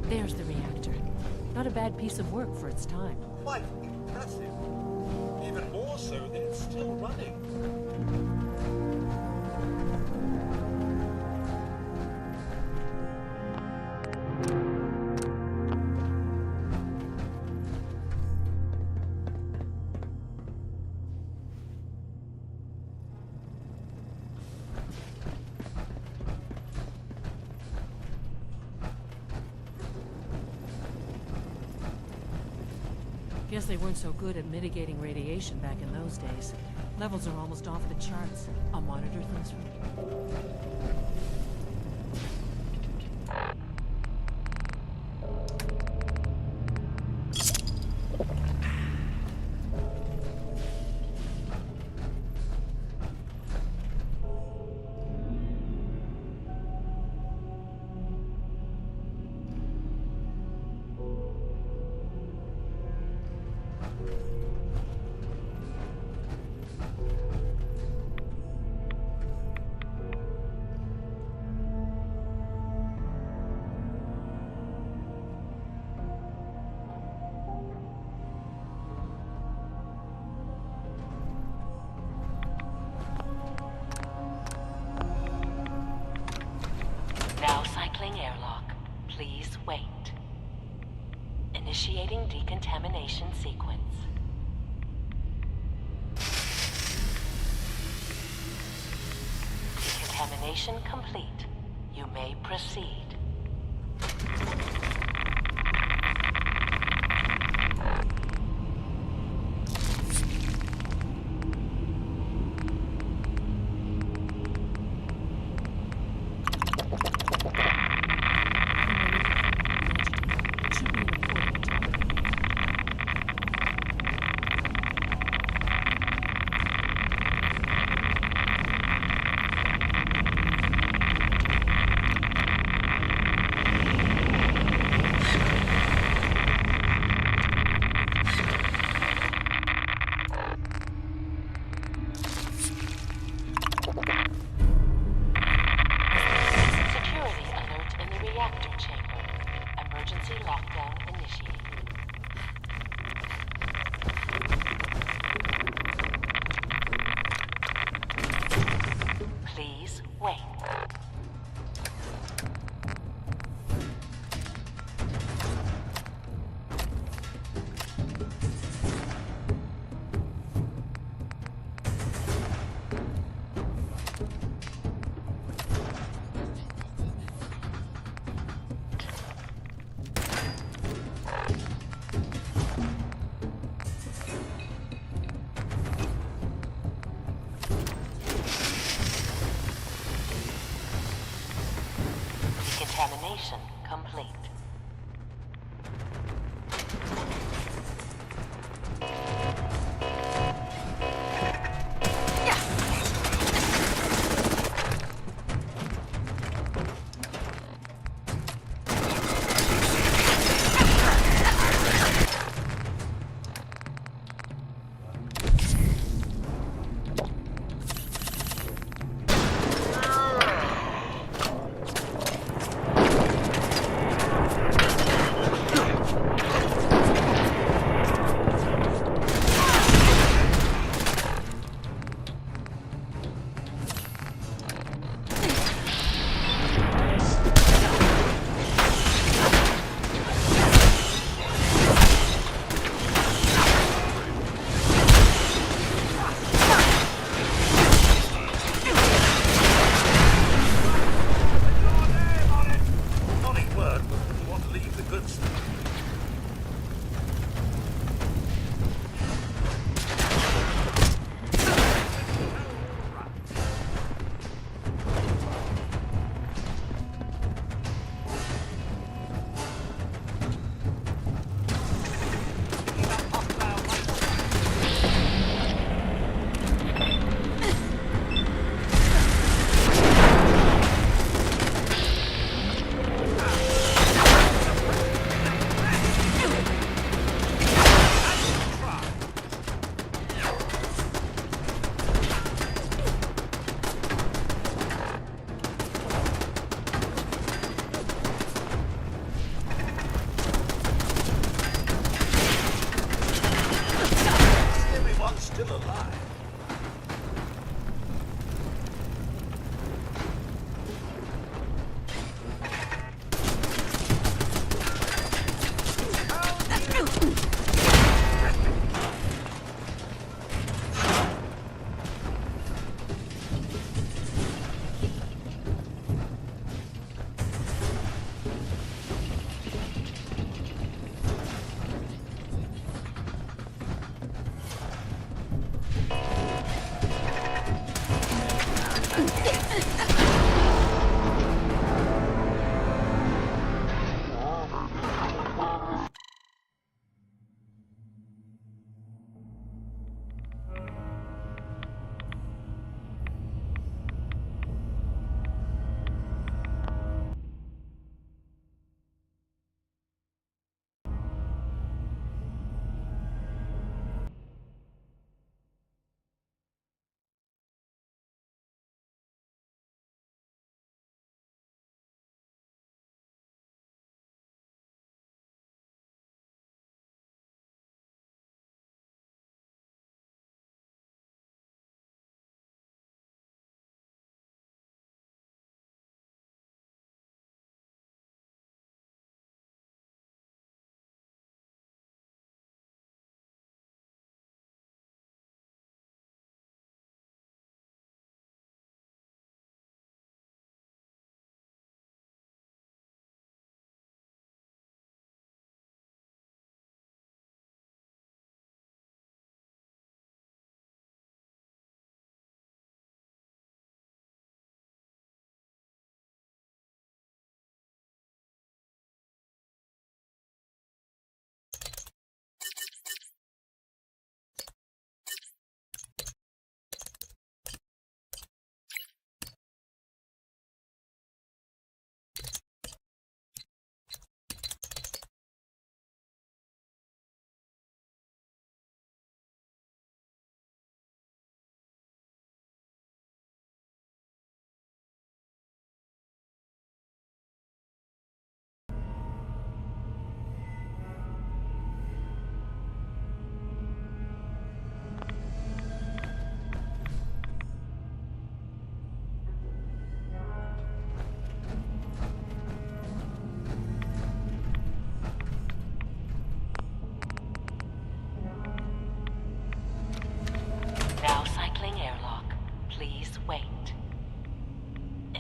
There's the reactor. Not a bad piece of work for its time. Quite impressive. Even more so that it's still running. Guess they weren't so good at mitigating radiation back in those days. Levels are almost off the charts. I'll monitor things from here. Airlock. Please wait. Initiating decontamination sequence. Decontamination complete. You may proceed. Decontamination complete.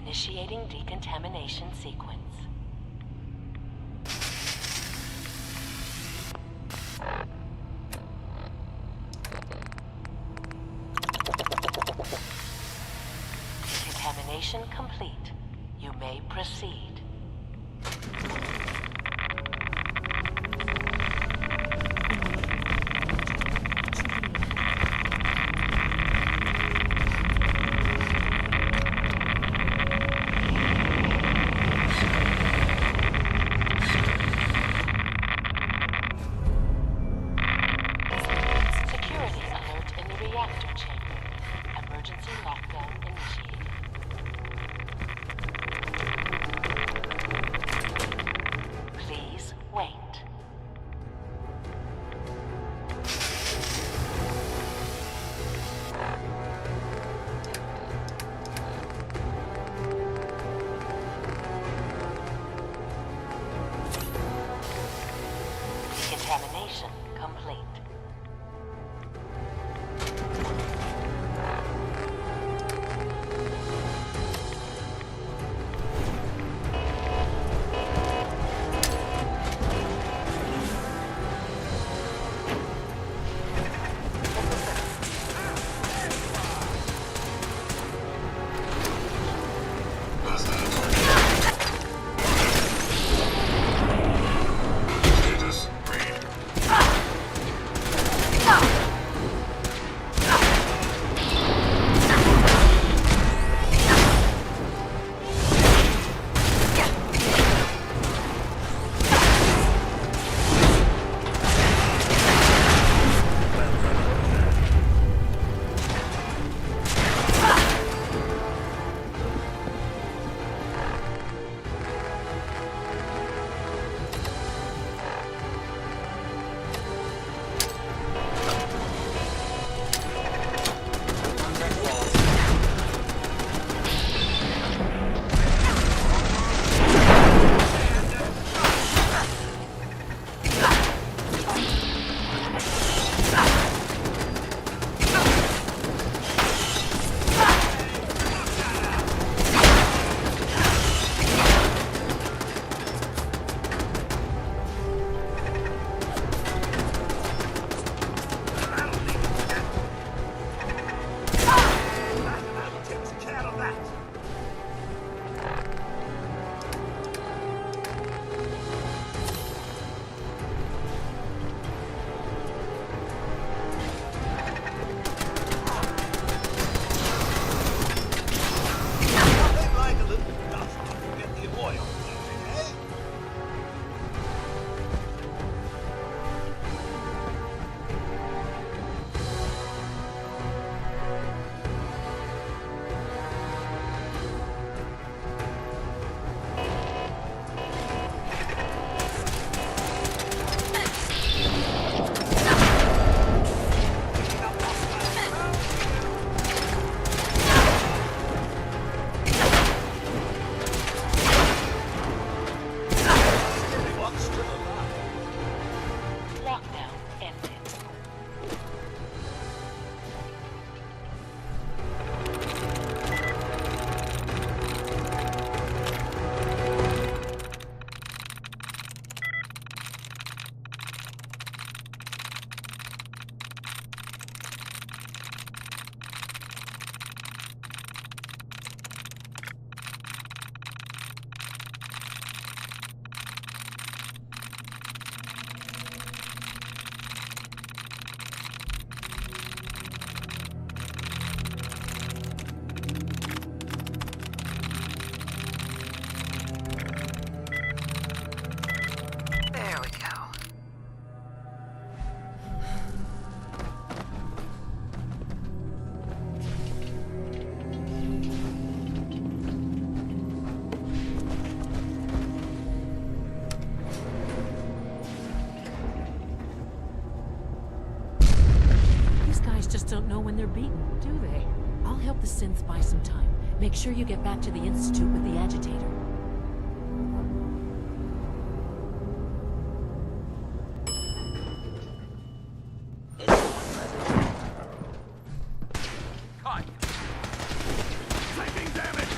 Initiating decontamination sequence. Decontamination complete. You may proceed. Security alert in the reactor chamber. Emergency lockdown initiated. Please wait. Decontamination complete. Takes care of that. Nothing like a little dust to get the oil flowing, eh? Everyone's still alive. Lockdown ended. There we go. These guys just don't know when they're beaten, do they? I'll help the synths buy some time. Make sure you get back to the Institute with the agitator. Cut. Taking damage.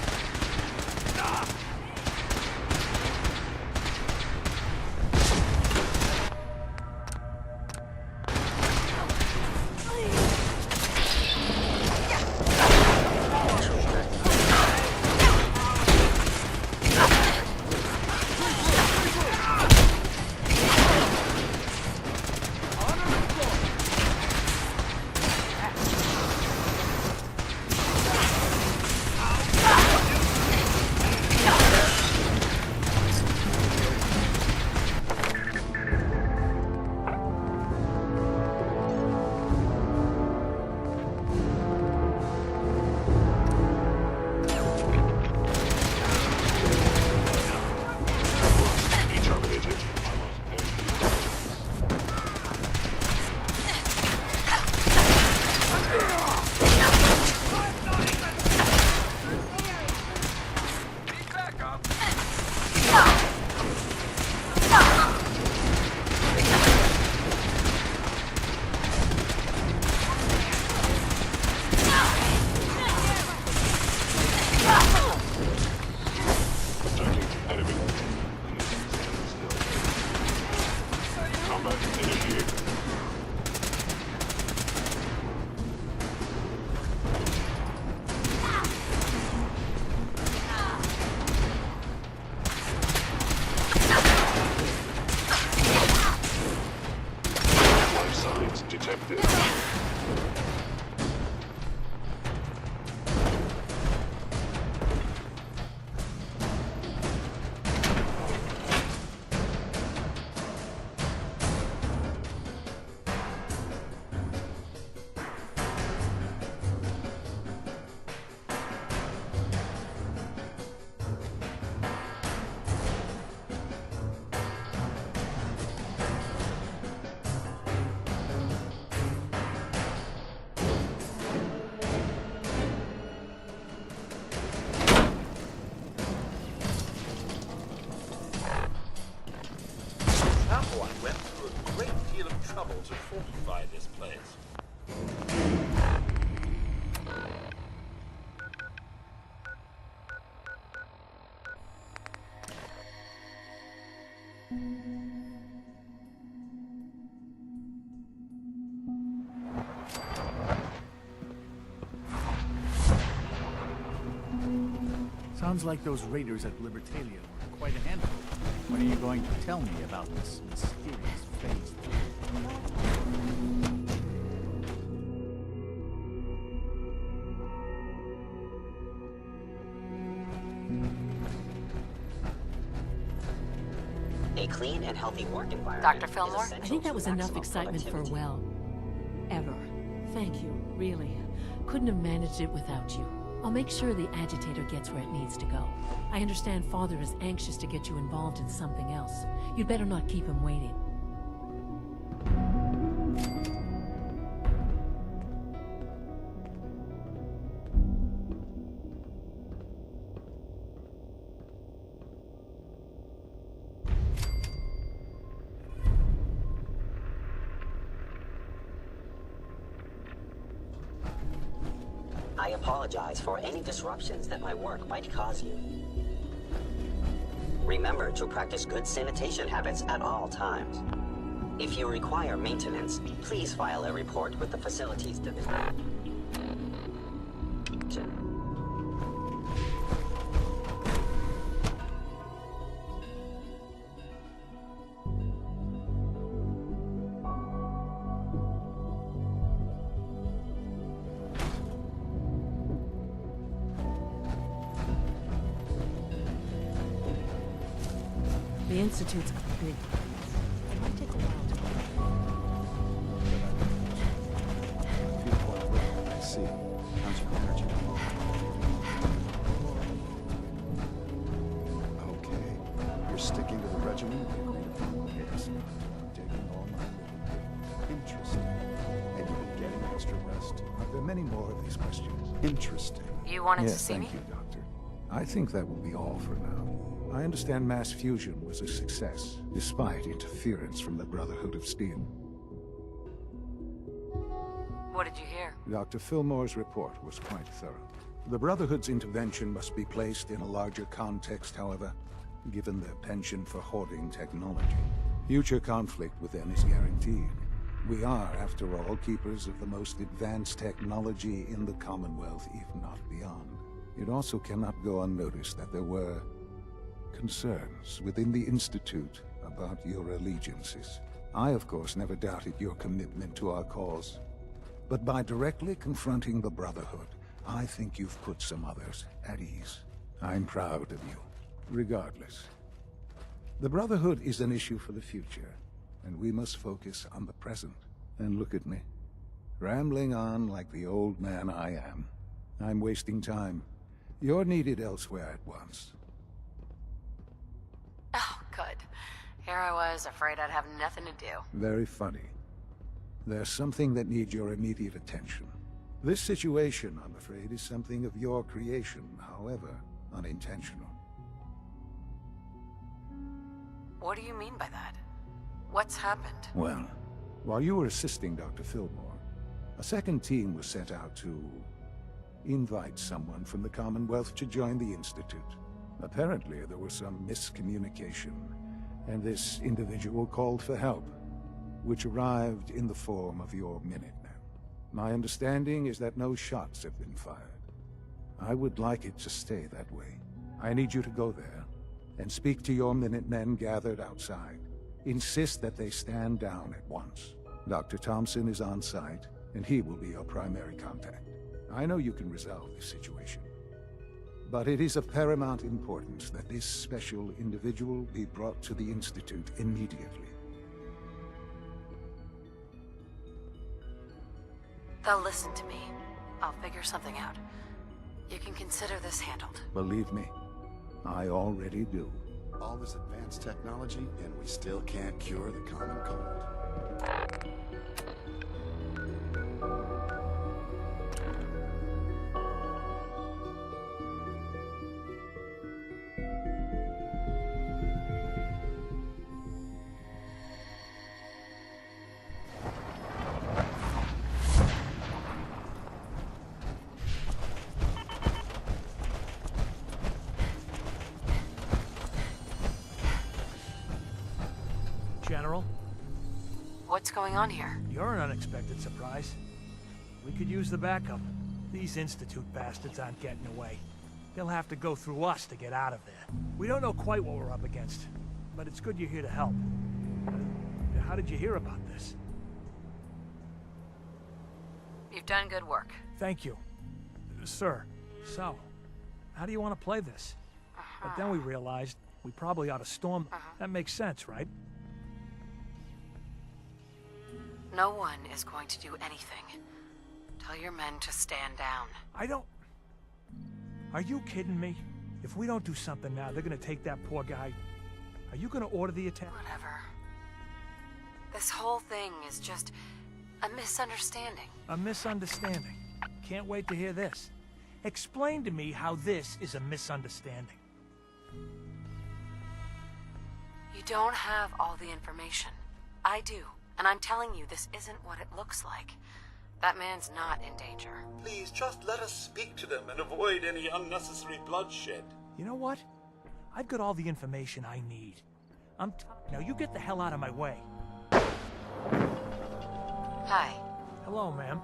Someone went through a great deal of trouble to fortify this place. Sounds like those raiders at Libertalia were quite a handful. What are you going to tell me about this mysterious phase 3? A clean and healthy work environment. Dr. Fillmore? is I essential think that to was enough maximum excitement for, productivity. well, ever. Thank you, really. Couldn't have managed it without you. I'll make sure the agitator gets where it needs to go. I understand Father is anxious to get you involved in something else. You'd better not keep him waiting. I apologize for any disruptions that my work might cause you. Remember to practice good sanitation habits at all times. If you require maintenance, please file a report with the Facilities Division. The Institute's a big place. It might take a while to I see. How's your energy? Okay. You're sticking to the regimen? Yes. I'm taking all my little. Interesting. And you've been getting extra rest? Are there many more of these questions? Interesting. You wanted Yes, to see me? thank you, Doctor. I think that will be all for now. I understand mass fusion was a success, despite interference from the Brotherhood of Steel. What did you hear? Dr. Fillmore's report was quite thorough. The Brotherhood's intervention must be placed in a larger context, however, given their penchant for hoarding technology. Future conflict with them is guaranteed. We are, after all, keepers of the most advanced technology in the Commonwealth, if not beyond. It also cannot go unnoticed that there were concerns within the Institute about your allegiances. I, of course, never doubted your commitment to our cause. But by directly confronting the Brotherhood, I think you've put some others at ease. I'm proud of you, regardless. The Brotherhood is an issue for the future, and we must focus on the present. And look at me, rambling on like the old man I am. I'm wasting time. You're needed elsewhere at once. Oh, good. Here I was, afraid I'd have nothing to do. Very funny. There's something that needs your immediate attention. This situation, I'm afraid, is something of your creation, however unintentional. What do you mean by that? What's happened? Well, while you were assisting Dr. Fillmore, a second team was sent out to invite someone from the Commonwealth to join the Institute. Apparently, there was some miscommunication, and this individual called for help, which arrived in the form of your Minutemen. My understanding is that no shots have been fired. I would like it to stay that way. I need you to go there and speak to your Minutemen gathered outside. Insist that they stand down at once. Dr. Thompson is on site, and he will be your primary contact. I know you can resolve this situation, but it is of paramount importance that this special individual be brought to the Institute immediately. They'll listen to me. I'll figure something out. You can consider this handled. Believe me, I already do. All this advanced technology, and we still can't cure the common cold. What's going on here? You're an unexpected surprise. We could use the backup. These Institute bastards aren't getting away. They'll have to go through us to get out of there. We don't know quite what we're up against, but it's good you're here to help. How did you hear about this? You've done good work. Thank you. Sir, so, how do you want to play this? But then we realized we probably ought to storm... That makes sense, right? No one is going to do anything. Tell your men to stand down. I don't... Are you kidding me? If we don't do something now, they're gonna take that poor guy. Are you gonna order the attack? Whatever. This whole thing is just a misunderstanding. A misunderstanding. Can't wait to hear this. Explain to me how this is a misunderstanding. You don't have all the information. I do. And I'm telling you, this isn't what it looks like. That man's not in danger. Please, just let us speak to them and avoid any unnecessary bloodshed. You know what? I've got all the information I need. Now you get the hell out of my way. Hi. Hello, ma'am.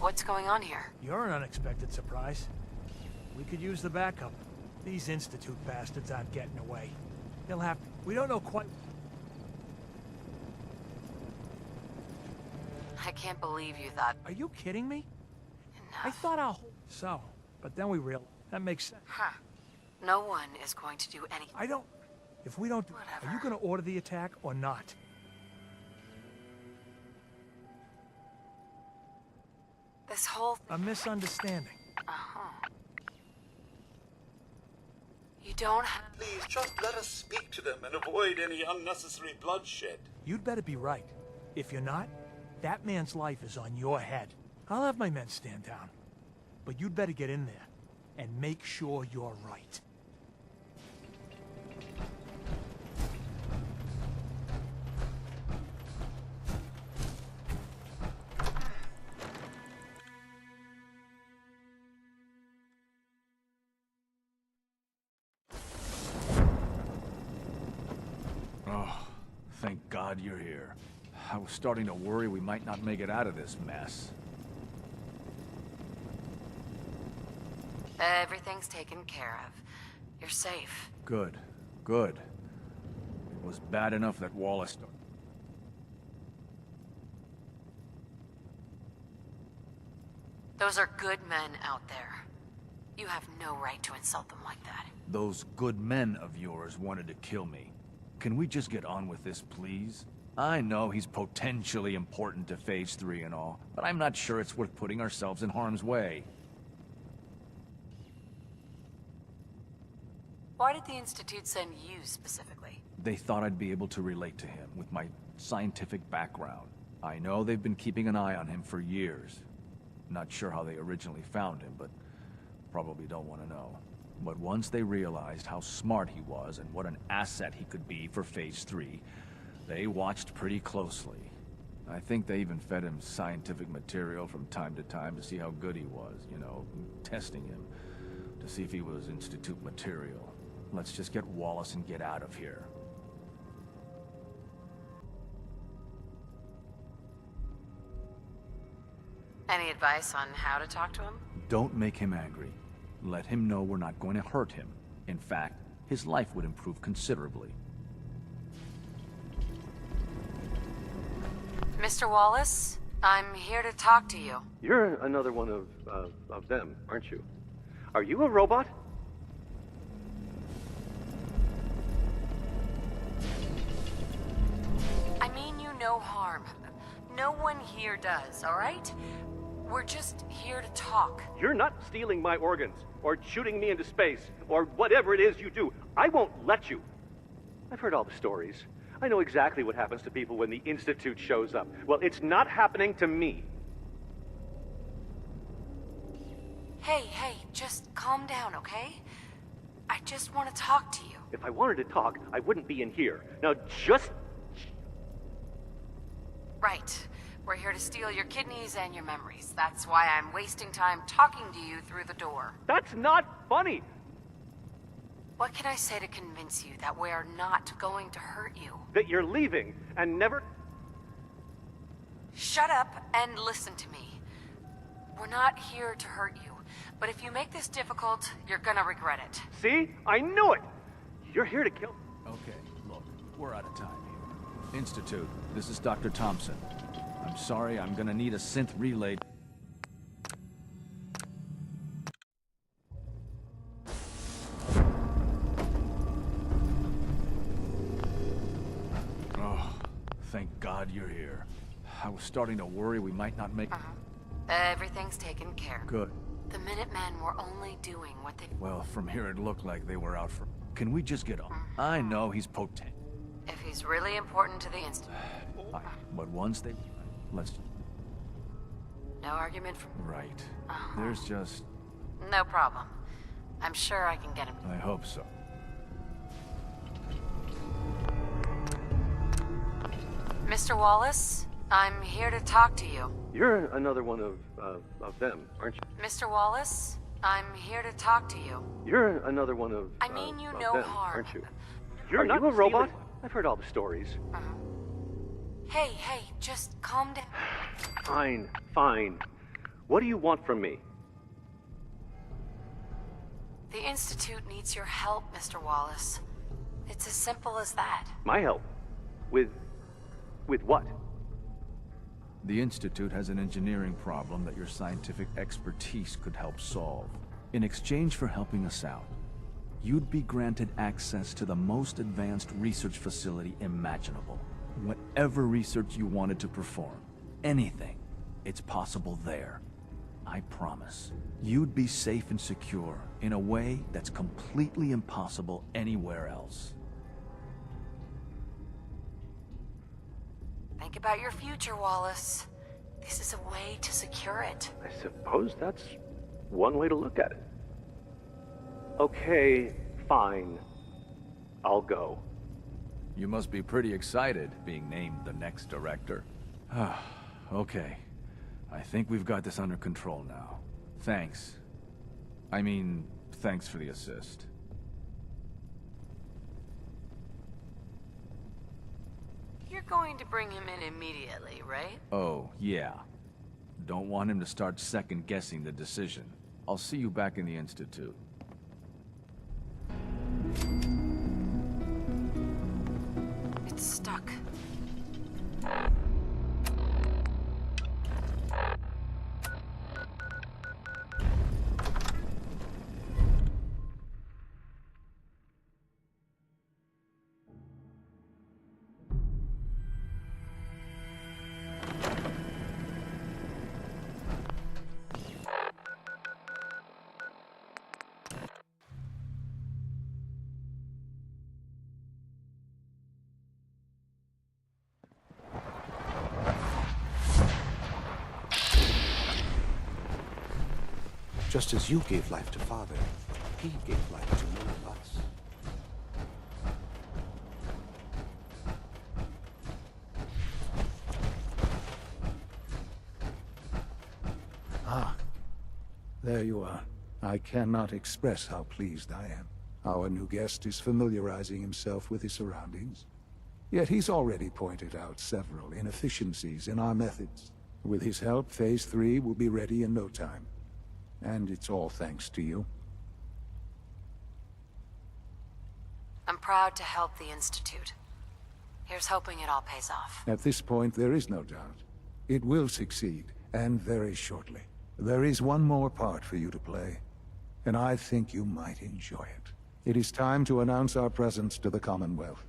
What's going on here? You're an unexpected surprise. We could use the backup. These Institute bastards aren't getting away. They'll have to... We don't know quite... I can't believe you thought... Are you kidding me? Enough. I thought our whole... So, but then we realized... That makes sense. Huh. No one is going to do anything. I don't... If we don't... Whatever. Are you gonna order the attack or not? This whole... A misunderstanding. Uh-huh. You don't have... Please, just let us speak to them and avoid any unnecessary bloodshed. You'd better be right. If you're not, that man's life is on your head. I'll have my men stand down. But you'd better get in there and make sure you're right. Oh, thank God you're here. I was starting to worry we might not make it out of this mess. Everything's taken care of. You're safe. Good, good. It was bad enough that Wallace... Those are good men out there. You have no right to insult them like that. Those good men of yours wanted to kill me. Can we just get on with this, please? I know he's potentially important to Phase 3 and all, but I'm not sure it's worth putting ourselves in harm's way. Why did the Institute send you specifically? They thought I'd be able to relate to him with my scientific background. I know they've been keeping an eye on him for years. Not sure how they originally found him, but probably don't want to know. But once they realized how smart he was and what an asset he could be for Phase 3, they watched pretty closely. I think they even fed him scientific material from time to time to see how good he was, you know, testing him, to see if he was Institute material. Let's just get Wallace and get out of here. Any advice on how to talk to him? Don't make him angry. Let him know we're not going to hurt him. In fact, his life would improve considerably. Mr. Wallace, I'm here to talk to you. You're another one of them, aren't you? Are you a robot? no harm. No one here does, all right? We're just here to talk. You're not stealing my organs, or shooting me into space, or whatever it is you do. I won't let you. I've heard all the stories. I know exactly what happens to people when the Institute shows up. Well, it's not happening to me. Hey, just calm down, okay? I just want to talk to you. If I wanted to talk, I wouldn't be in here. Now, just... Right. We're here to steal your kidneys and your memories. That's why I'm wasting time talking to you through the door. That's not funny! What can I say to convince you that we're not going to hurt you? That you're leaving, and never... Shut up and listen to me. We're not here to hurt you, but if you make this difficult, you're gonna regret it. See? I knew it! You're here to kill... Okay, look, we're out of time here. Institute, this is Dr. Thompson. I'm sorry, I'm gonna need a synth relay. Oh, thank God you're here. I was starting to worry we might not make... Everything's taken care of. Good. The Minutemen were only doing what they... Well, from here it looked like they were out for... Can we just get on? I know he's potent. If he's really important to the Institute. But once they... Let's... No argument from... Right. There's just... No problem. I'm sure I can get him. I hope so. Mr. Wallace, I'm here to talk to you. You're another one of them, aren't you? Mr. Wallace, I'm here to talk to you. You're another one of... I mean you of no them, harm. aren't you? Are you a robot? I've heard all the stories. Hey, just calm down. Fine. What do you want from me? The Institute needs your help, Mr. Wallace. It's as simple as that. My help? With what? The Institute has an engineering problem that your scientific expertise could help solve. In exchange for helping us out, you'd be granted access to the most advanced research facility imaginable. Whatever research you wanted to perform, anything, it's possible there. I promise. You'd be safe and secure in a way that's completely impossible anywhere else. Think about your future, Wallace. This is a way to secure it. I suppose that's one way to look at it. Okay, fine. I'll go. You must be pretty excited being named the next director. Okay. I think we've got this under control now. Thanks. I mean, thanks for the assist. You're going to bring him in immediately, right? Oh, yeah. Don't want him to start second-guessing the decision. I'll see you back in the Institute. It's stuck. Just as you gave life to Father, he gave life to more of us. Ah, there you are. I cannot express how pleased I am. Our new guest is familiarizing himself with his surroundings. Yet he's already pointed out several inefficiencies in our methods. With his help, Phase 3 will be ready in no time. And it's all thanks to you. I'm proud to help the Institute. Here's hoping it all pays off. At this point, there is no doubt. It will succeed, and very shortly. There is one more part for you to play, and I think you might enjoy it. It is time to announce our presence to the Commonwealth.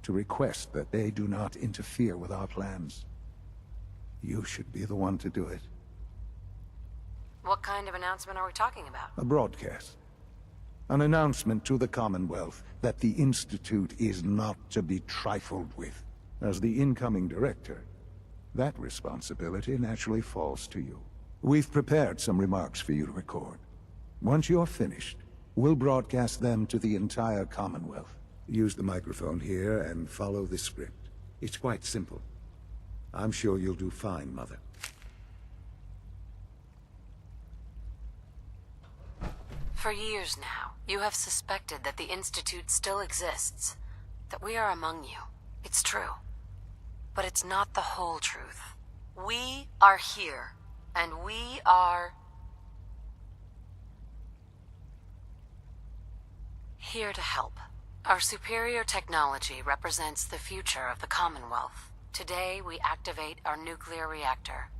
to request that they do not interfere with our plans. You should be the one to do it. What kind of announcement are we talking about? A broadcast. An announcement to the Commonwealth that the Institute is not to be trifled with. As the incoming director, that responsibility naturally falls to you. We've prepared some remarks for you to record. Once you're finished, we'll broadcast them to the entire Commonwealth. Use the microphone here and follow the script. It's quite simple. I'm sure you'll do fine, Mother. For years now, you have suspected that the Institute still exists, that we are among you. It's true. But it's not the whole truth. We are here, and we are here to help. Our superior technology represents the future of the Commonwealth. Today, we activate our nuclear reactor,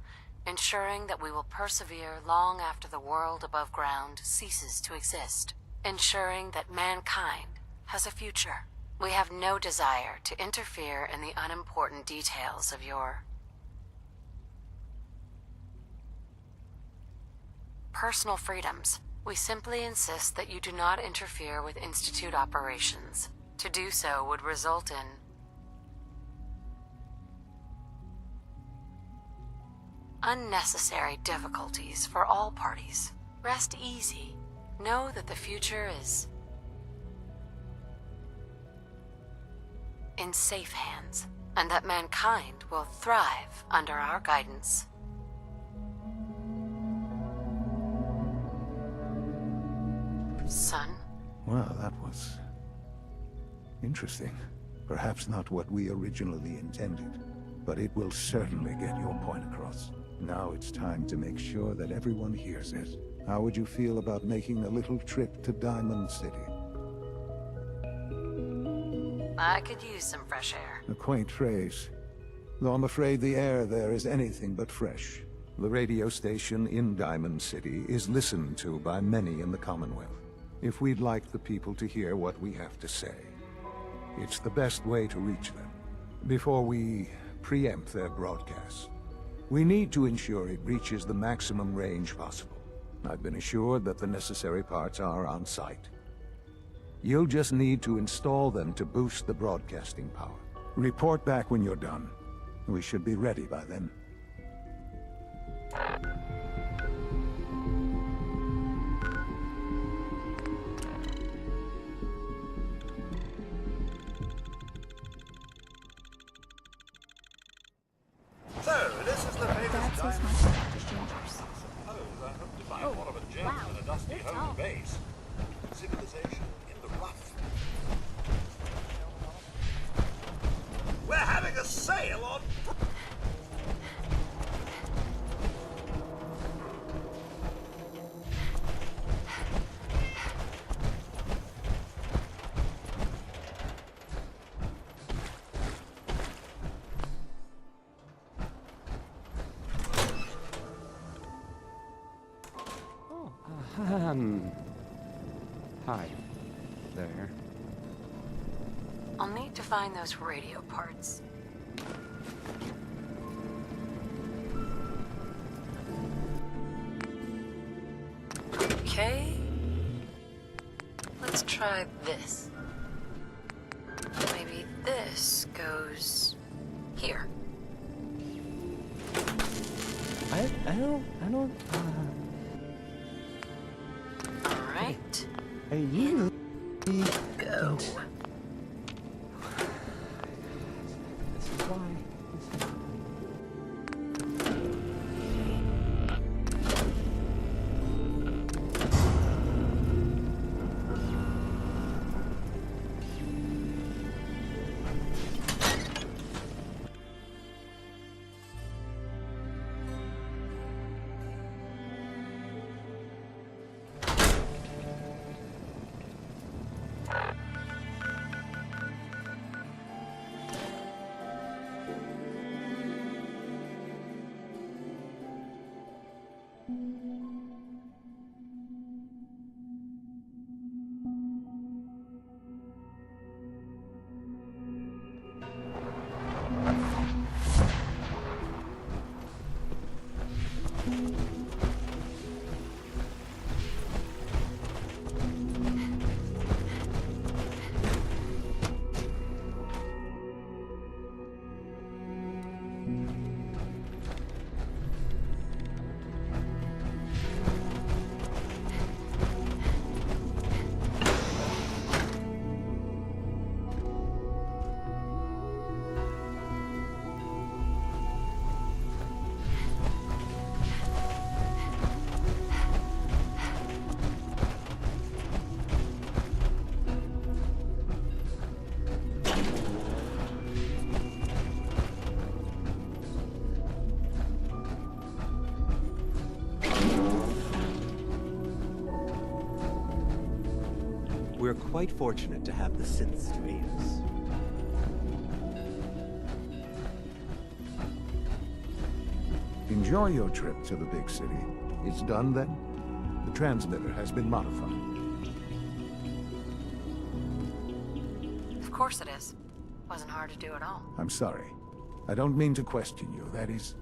ensuring that we will persevere long after the world above ground ceases to exist, ensuring that mankind has a future. We have no desire to interfere in the unimportant details of your personal freedoms. We simply insist that you do not interfere with Institute operations. To do so would result in unnecessary difficulties for all parties. Rest easy. Know that the future is in safe hands, and that mankind will thrive under our guidance. Son? Well, that was interesting. Perhaps not what we originally intended, but it will certainly get your point across. Now it's time to make sure that everyone hears it. How would you feel about making a little trip to Diamond City? I could use some fresh air. A quaint phrase, though I'm afraid the air there is anything but fresh. The radio station in Diamond City is listened to by many in the Commonwealth. If we'd like the people to hear what we have to say, it's the best way to reach them. Before we preempt their broadcasts, we need to ensure it reaches the maximum range possible. I've been assured that the necessary parts are on site. You'll just need to install them to boost the broadcasting power. Report back when you're done. We should be ready by then. So, this is the famous That's his diamond. husband, exchangers. Suppose I hope to find one of a gem in a dusty home base. Civilization in the rough. We're having a sale on... Hi there. I'll need to find those radio parts. Okay. Let's try this. Maybe this goes here. I don't, All right. I usually Go. This is why. we're quite fortunate to have the synths to aid us. Enjoy your trip to the big city. It's done then? The transmitter has been modified. Of course it is. Wasn't hard to do at all. I'm sorry. I don't mean to question you. That is...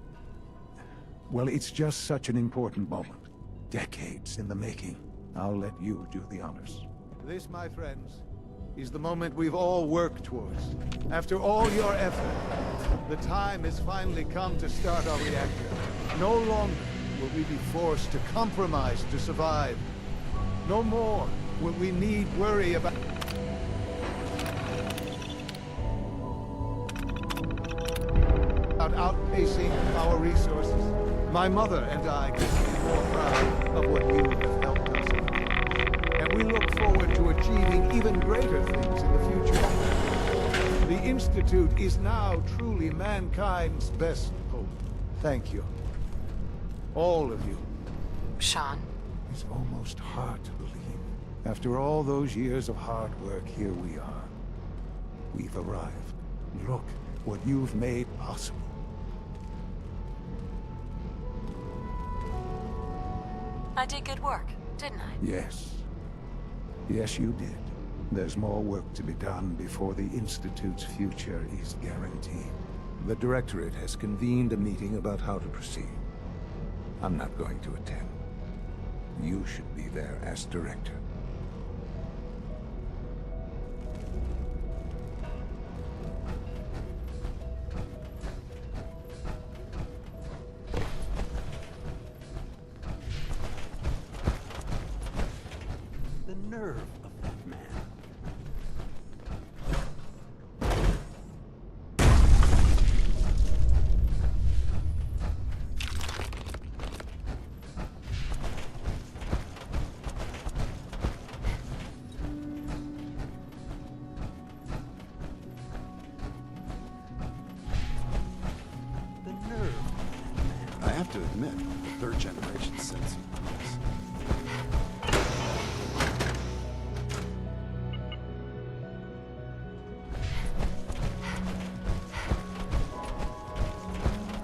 well, it's just such an important moment. Decades in the making. I'll let you do the honors. This, my friends, is the moment we've all worked towards. After all your effort, the time has finally come to start our reactor. No longer will we be forced to compromise to survive. No more will we need worry about outpacing our resources. My mother and I could be more proud of what you have helped us with. And we look forward to achieving even greater things in the future. The Institute is now truly mankind's best hope. Thank you. All of you. Sean? It's almost hard to believe. After all those years of hard work, here we are. We've arrived. Look what you've made possible. I did good work, didn't I? Yes. Yes, you did. There's more work to be done before the Institute's future is guaranteed. The Directorate has convened a meeting about how to proceed. I'm not going to attend. You should be there as Director. The nerve of that man. I have to admit, the third generation sensing.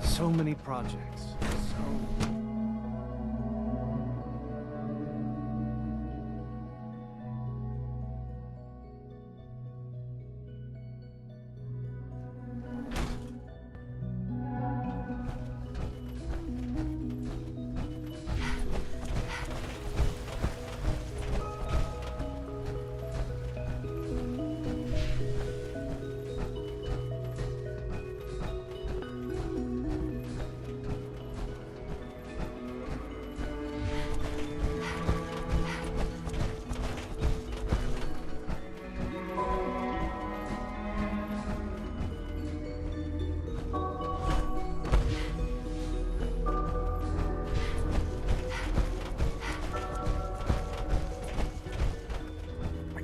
So many projects.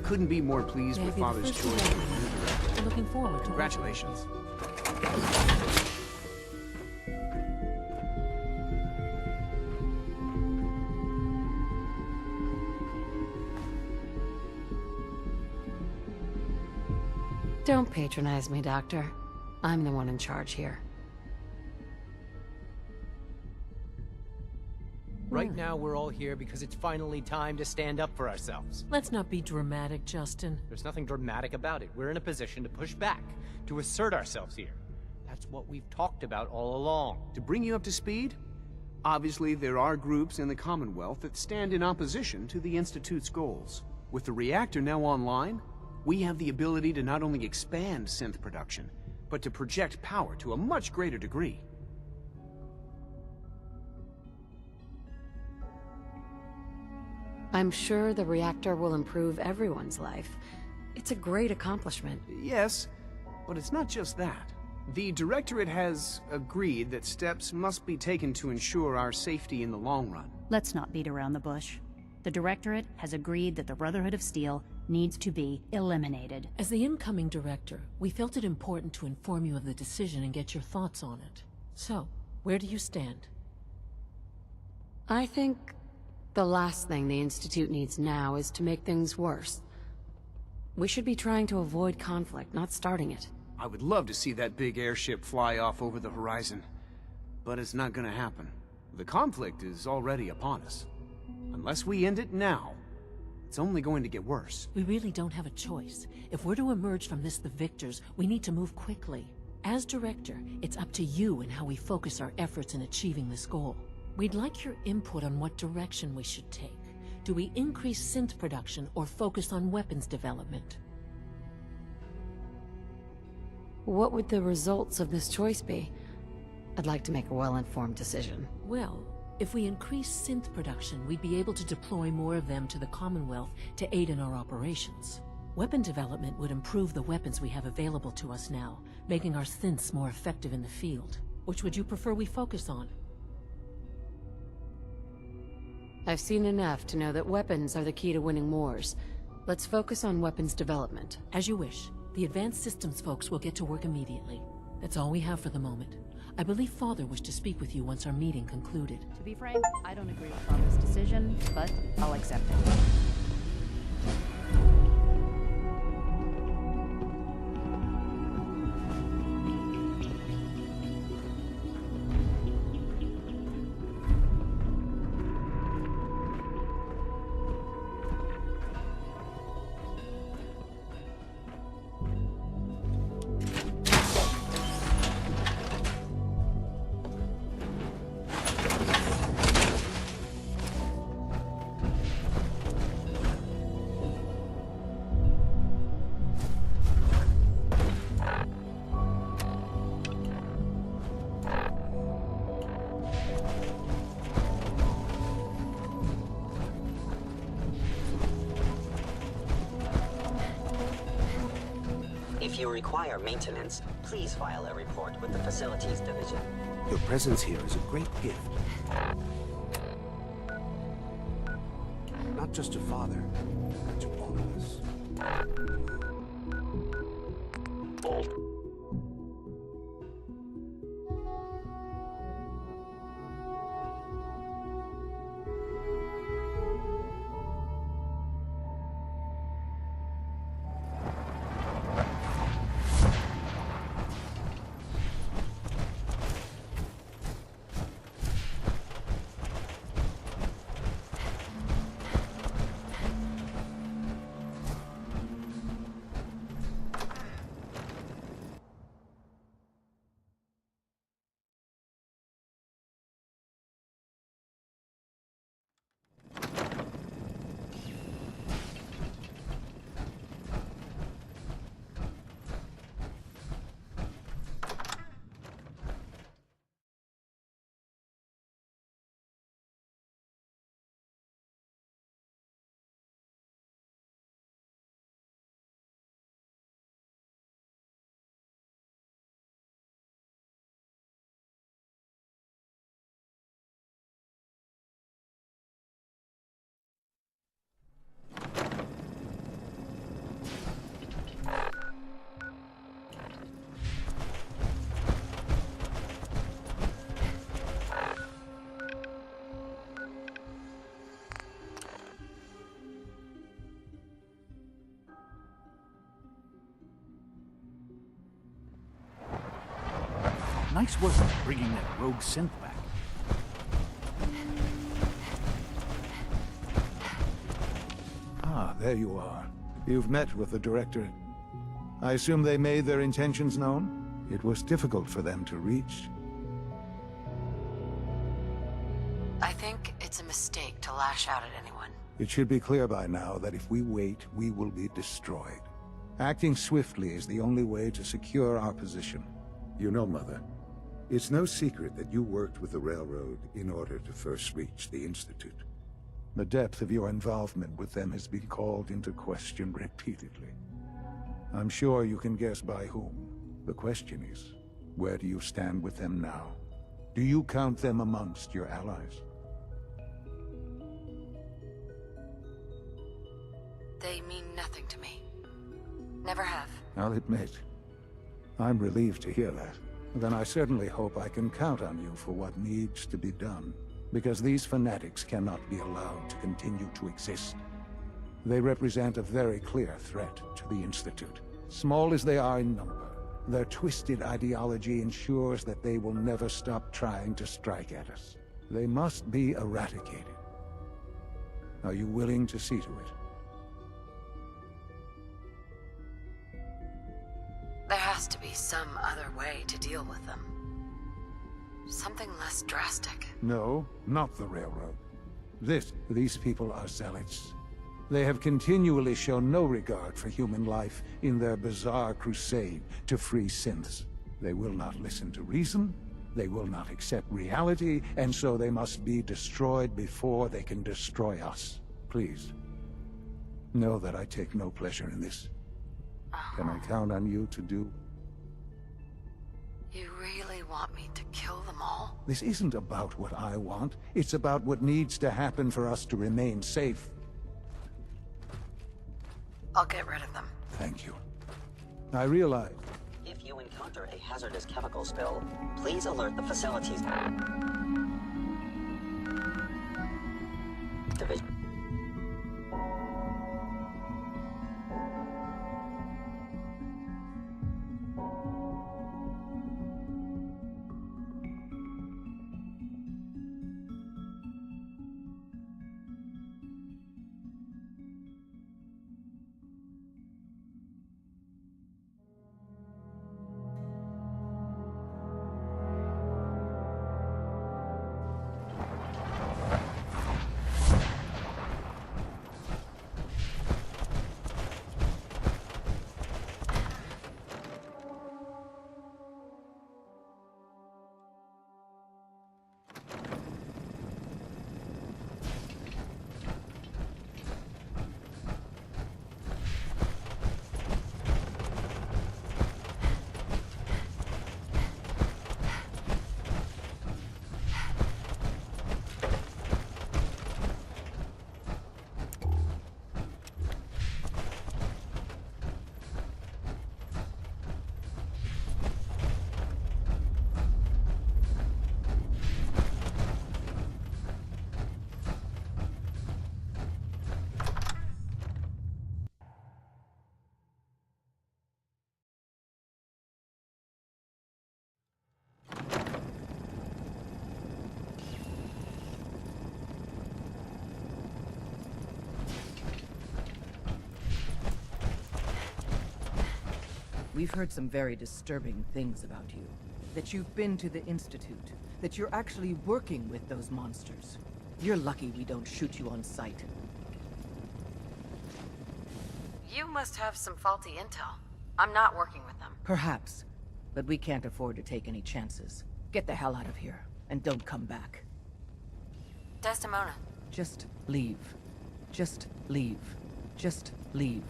Couldn't be more pleased with Father's choice. I'm looking forward to Congratulations. Don't patronize me, Doctor. I'm the one in charge here. Right now, we're all here because it's finally time to stand up for ourselves. Let's not be dramatic, Justin. There's nothing dramatic about it. We're in a position to push back, to assert ourselves here. That's what we've talked about all along. To bring you up to speed, obviously there are groups in the Commonwealth that stand in opposition to the Institute's goals. With the reactor now online, we have the ability to not only expand synth production, but to project power to a much greater degree. I'm sure the reactor will improve everyone's life. It's a great accomplishment. Yes, but it's not just that. The Directorate has agreed that steps must be taken to ensure our safety in the long run. Let's not beat around the bush. The Directorate has agreed that the Brotherhood of Steel needs to be eliminated. As the incoming director, we felt it important to inform you of the decision and get your thoughts on it. So, where do you stand? I think the last thing the Institute needs now is to make things worse. We should be trying to avoid conflict, not starting it. I would love to see that big airship fly off over the horizon, but it's not gonna happen. The conflict is already upon us. Unless we end it now, it's only going to get worse. We really don't have a choice. If we're to emerge from this the victors, we need to move quickly. As director, it's up to you and how we focus our efforts in achieving this goal. We'd like your input on what direction we should take. Do we increase synth production or focus on weapons development? What would the results of this choice be? I'd like to make a well-informed decision. Well, if we increase synth production, we'd be able to deploy more of them to the Commonwealth to aid in our operations. Weapon development would improve the weapons we have available to us now, making our synths more effective in the field. Which would you prefer we focus on? I've seen enough to know that weapons are the key to winning wars. Let's focus on weapons development. As you wish. The advanced systems folks will get to work immediately. That's all we have for the moment. I believe Father wished to speak with you once our meeting concluded. To be frank, I don't agree with Father's decision, but I'll accept it. If you require maintenance, please file a report with the Facilities Division. Your presence here is a great gift. Not just to Father, but to all of us. Nice work bringing that rogue synth back. Ah, there you are. You've met with the Directorate. I assume they made their intentions known? It was difficult for them to reach. I think it's a mistake to lash out at anyone. It should be clear by now that if we wait, we will be destroyed. Acting swiftly is the only way to secure our position. You know, Mother, it's no secret that you worked with the Railroad in order to first reach the Institute. The depth of your involvement with them has been called into question repeatedly. I'm sure you can guess by whom. The question is, where do you stand with them now? Do you count them amongst your allies? They mean nothing to me. Never have. I'll admit, I'm relieved to hear that. Then I certainly hope I can count on you for what needs to be done, because these fanatics cannot be allowed to continue to exist. They represent a very clear threat to the Institute. Small as they are in number, their twisted ideology ensures that they will never stop trying to strike at us. They must be eradicated. Are you willing to see to it? There has to be some other way to deal with them. Something less drastic. No, not the Railroad. These people are zealots. They have continually shown no regard for human life in their bizarre crusade to free synths. They will not listen to reason, they will not accept reality, and so they must be destroyed before they can destroy us. Please, know that I take no pleasure in this. Can I count on you to do? You really want me to kill them all? This isn't about what I want. It's about what needs to happen for us to remain safe. I'll get rid of them. Thank you. I realize... If you encounter a hazardous chemical spill, please alert the facilities division. We've heard some very disturbing things about you. That you've been to the Institute. That you're actually working with those monsters. You're lucky we don't shoot you on sight. You must have some faulty intel. I'm not working with them. Perhaps. But we can't afford to take any chances. Get the hell out of here, and don't come back. Desdemona. Just leave. Just leave. Just leave.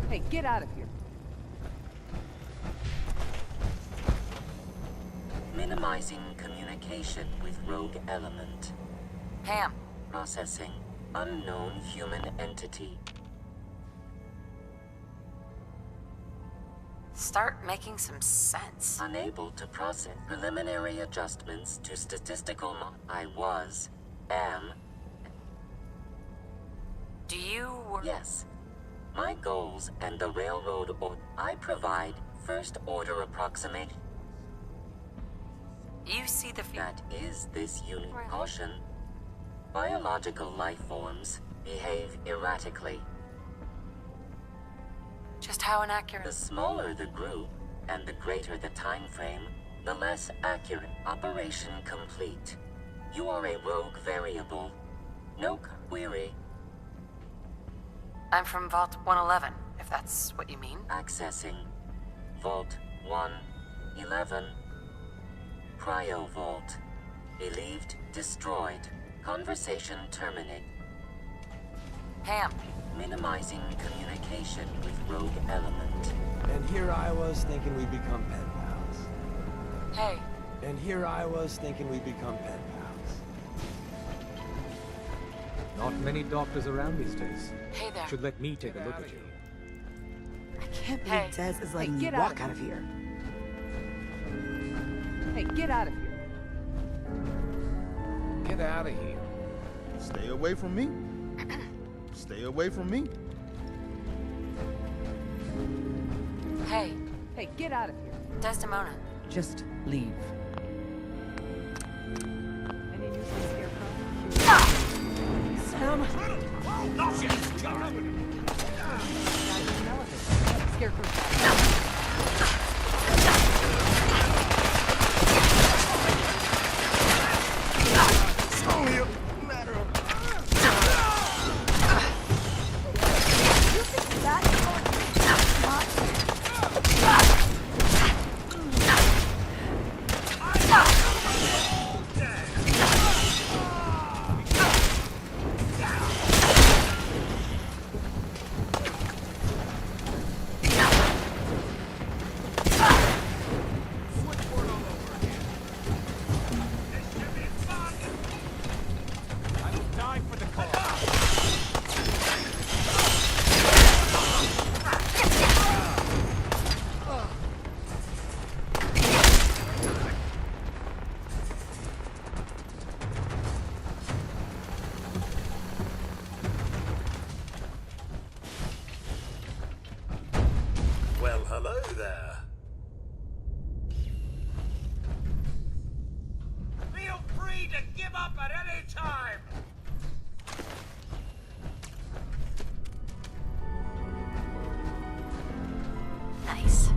Hey, get out of here. Minimizing communication with rogue element. Ham. Processing. Unknown human entity. Start making some sense. Unable to process preliminary adjustments to statistical am. Do you work? Yes. My goals and the railroad I provide first-order approximation. You see the that is this unit. Caution. Biological life forms behave erratically. Just how inaccurate? The smaller the group, and the greater the time frame, the less accurate. Operation complete. You are a rogue variable. No query. I'm from Vault 111, if that's what you mean. Accessing. Vault 111. Cryo Vault. Believed destroyed. Conversation terminate. Ham. Minimizing communication with rogue element. And here I was thinking we'd become pen pals. Hey. And here I was thinking we'd become pen pals. Not many doctors around these days. Hey there. Should let me take a look at you. I can't believe Dez is letting you walk out of here. Hey, get out of here. Get out of here. Stay away from me. Stay away from me. Hey. Hey, get out of here. Desdemona. Just leave. Any news on Scarecrow? Sam! Scarecrow's It's only a matter of... You think that's Well, hello there. Feel free to give up at any time! Nice.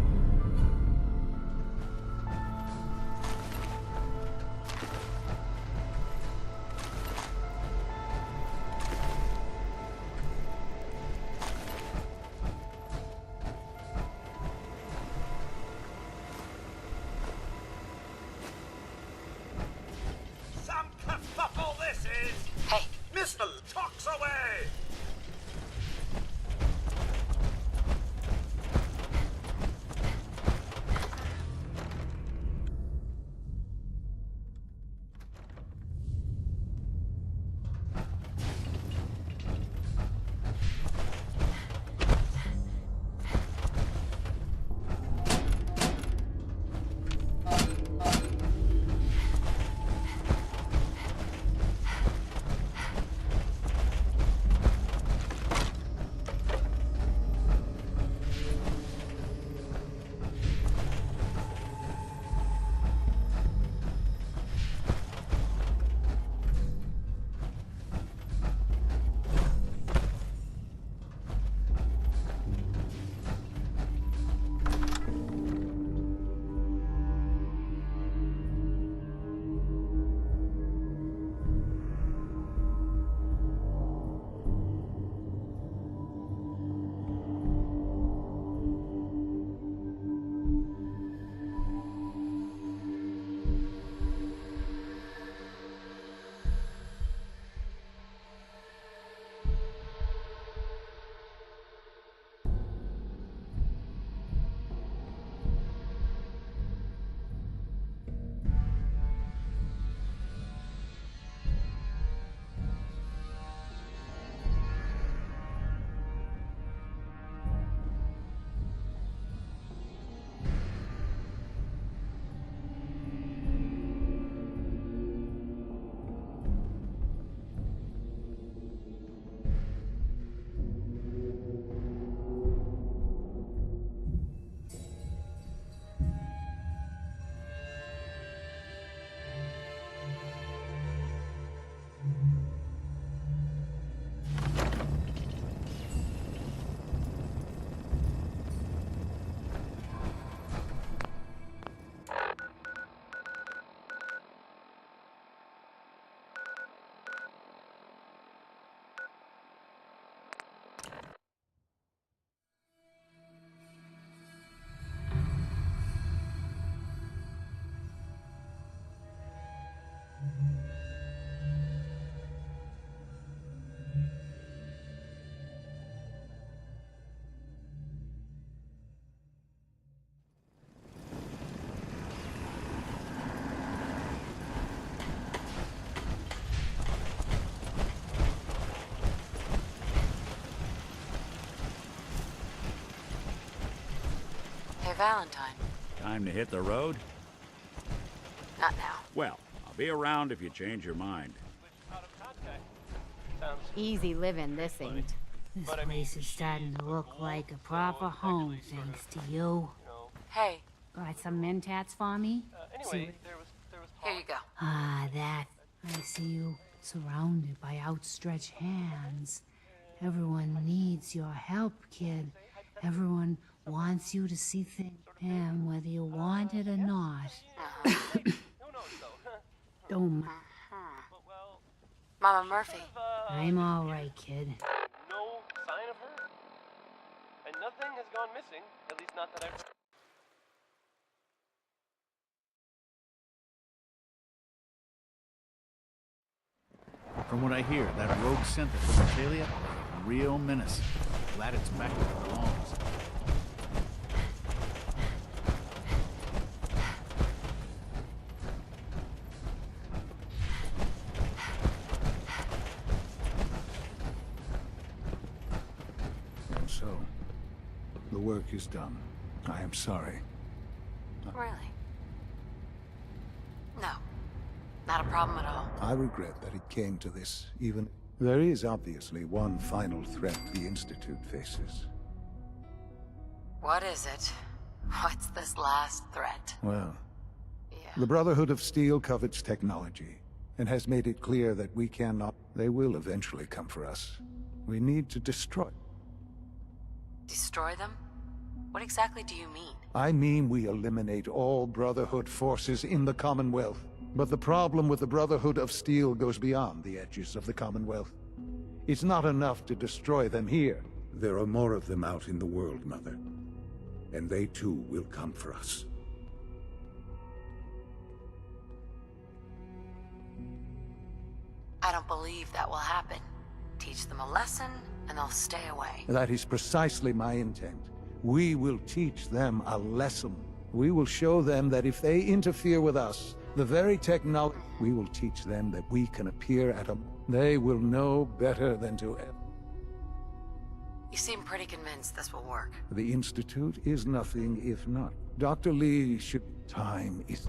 Hey, Valentine. Time to hit the road? Not now. Well, I'll be around if you change your mind. Easy living, this ain't. This place is starting to look like a proper home, thanks to you. Hey. Got some mentats for me? Anyway, here you go. Ah, that. I see you surrounded by outstretched hands. Everyone needs your help, kid. Everyone wants you to see things, and whether you want it or not. Don't mind. Mama Murphy. I'm all right, kid. No sign of her. And nothing has gone missing, at least not that I've heard. From what I hear, that rogue synth from Italia, a real menace. Glad it's back where it belongs. And so, the work is done. I am sorry. Really? No. Not a problem at all. I regret that it came to this, even... There is obviously one final threat the Institute faces. What is it? What's this last threat? Well, the Brotherhood of Steel covets technology, and has made it clear that we cannot... They will eventually come for us. We need to destroy... Destroy them? What exactly do you mean? I mean we eliminate all Brotherhood forces in the Commonwealth. But the problem with the Brotherhood of Steel goes beyond the edges of the Commonwealth. It's not enough to destroy them here. There are more of them out in the world, Mother. And they too will come for us. I don't believe that will happen. Teach them a lesson, and they'll stay away. That is precisely my intent. We will teach them a lesson. We will show them that if they interfere with us, the very technology, we will teach them that we can appear at a... They will know better than to ever. You seem pretty convinced this will work. The Institute is nothing if not. Dr. Lee should... Time is...